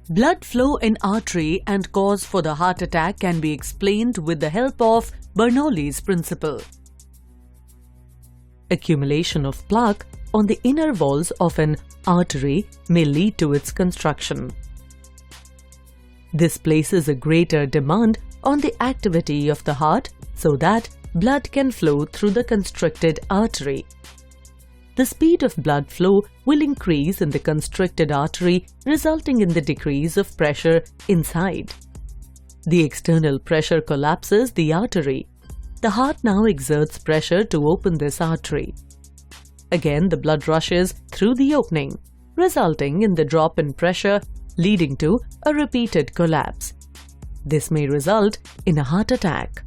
Blood flow in artery and cause for the heart attack can be explained with the help of Bernoulli's principle. Accumulation of plaque on the inner walls of an artery may lead to its construction. This places a greater demand on the activity of the heart so that blood can flow through the constricted artery. The speed of blood flow will increase in the constricted artery, resulting in the decrease of pressure inside. The external pressure collapses the artery. The heart now exerts pressure to open this artery. Again, the blood rushes through the opening, resulting in the drop in pressure, leading to a repeated collapse. This may result in a heart attack.